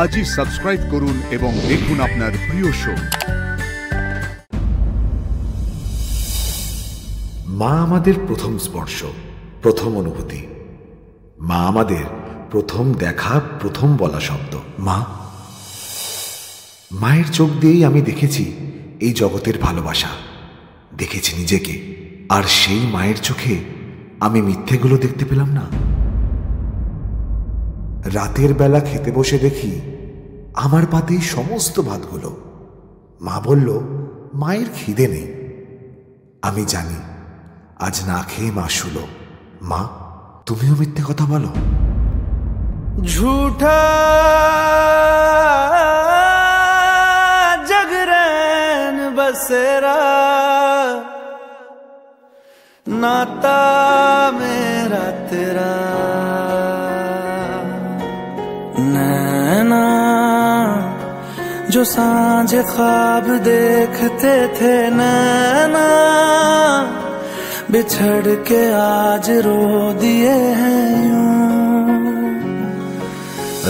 আজই সাবস্ক্রাইব করুন এবং দেখুন আপনার প্রিয় শো। মা আমাদের প্রথম স্পর্শ, প্রথম অনুভূতি। মা আমাদের প্রথম দেখা, প্রথম বলা শব্দ মা। মায়ের চোখ দিয়েই আমি দেখেছি এই জগতের ভালোবাসা, দেখেছি নিজেকে। আর সেই মায়ের চোখে আমি মিথ্যেগুলো দেখতে পেলাম না। রাতের বেলা খেতে বসে দেখি আমার পাতেই সমস্ত ভাতগুলো। মা বলল মায়ের খিদে নেই। আমি জানি আজ না খেয়ে মা শুলো। মা, তুমিও মিথ্যে কথা বলো। झूठा जगरैन बसेरा, नाता मेरा तेरा। नैना जो सांझ ख्वाब देखते थे, नैना बिछड़ के आज रो दिए हैं यूं।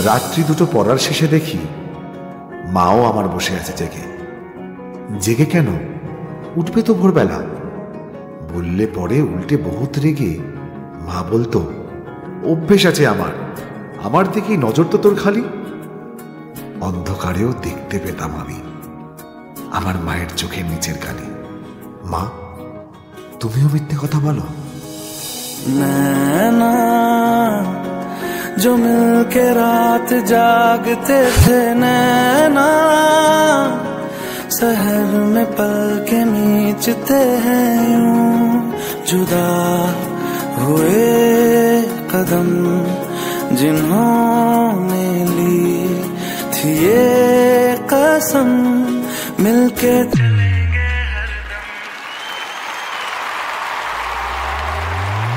রাত্রি দুটো পড়ার শেষে দেখি মাও আমার বসে আছে জেগে। জেগে কেন? উঠবে তো ভোরবেলা। বললে পরে উল্টে বহুত রেগে মা বলতো, অভ্যেস আছে আমার দিকেই নজর তো তোর খালি। অন্ধকারেও দেখতে পেতাম আমি আমার মায়ের চোখের নিচের কালি। মা, তুমিও মিথ্যে কথা বলো। नैना जो मिलके रात जागते थे, नैना शहर में पल के मीचते हैं यूं। जुदा हुए कदम जिन्होंने ली थी ये कसम, मिलके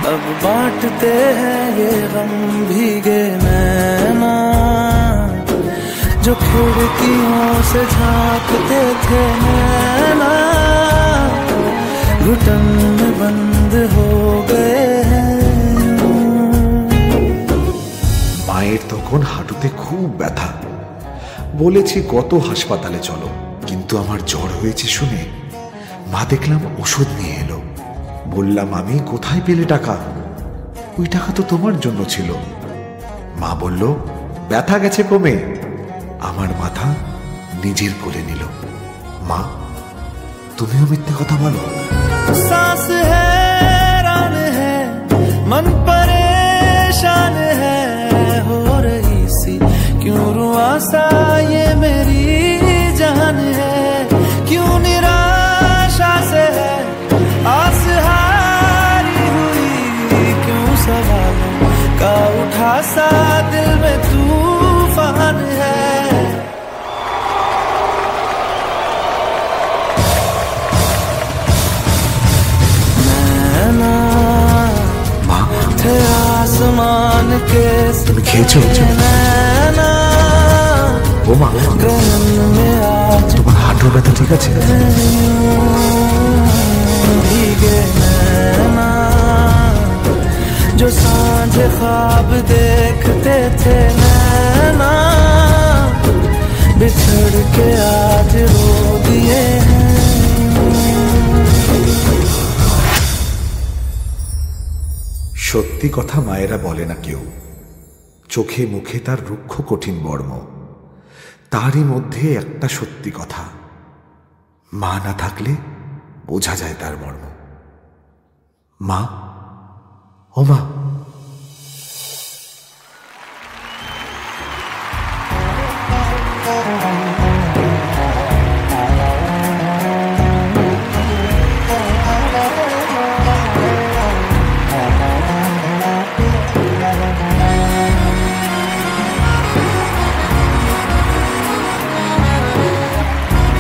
अब बांटते हैं ये गम भीगे नैना, जो खिड़कियों से झांकते थे नैना, घुटन में बंद हो गए हैं। মায়ের তখন হাঁটুতে খুব ব্যথা। বলেছি কত হাসপাতালে চলো, কিন্তু আমার জ্বর হয়েছে শুনে মা দেখলাম ওষুধ নিয়ে এলো। বললাম, আমি কোথায় পেলে টাকা? ওই টাকা তো তোমার জন্য ছিল। মা বলল, ব্যথা গেছে কমে। আমার মাথা নিজের কোলে নিল। মা, তুমিও মিথ্যে কথা বলো। सांस हैरान है, मन परेशान है, हो रही सी क्यों रुआ सा ये मेरी जान है। क्यों निराशा से है आस हारी हुई, क्यों सवालों का उठा सा दिल में तूफान है। थे आसमान के তুমি খেয়েছো? नैना ও মা, गगन में आज তোমার হাঁটুর ব্যথা ঠিক আছে? भीगे नैना जो सांझ ख्वाब देखते थे, नैना बिछड़ के आज रो दिए हैं। সত্যি কথা মায়েরা বলে না কেউ। চোখে মুখে তার রুক্ষ কঠিন বর্ম, তারই মধ্যে একটা সত্যি কথা, মা না থাকলে বোঝা যায় তার মর্ম। মা, ও মা।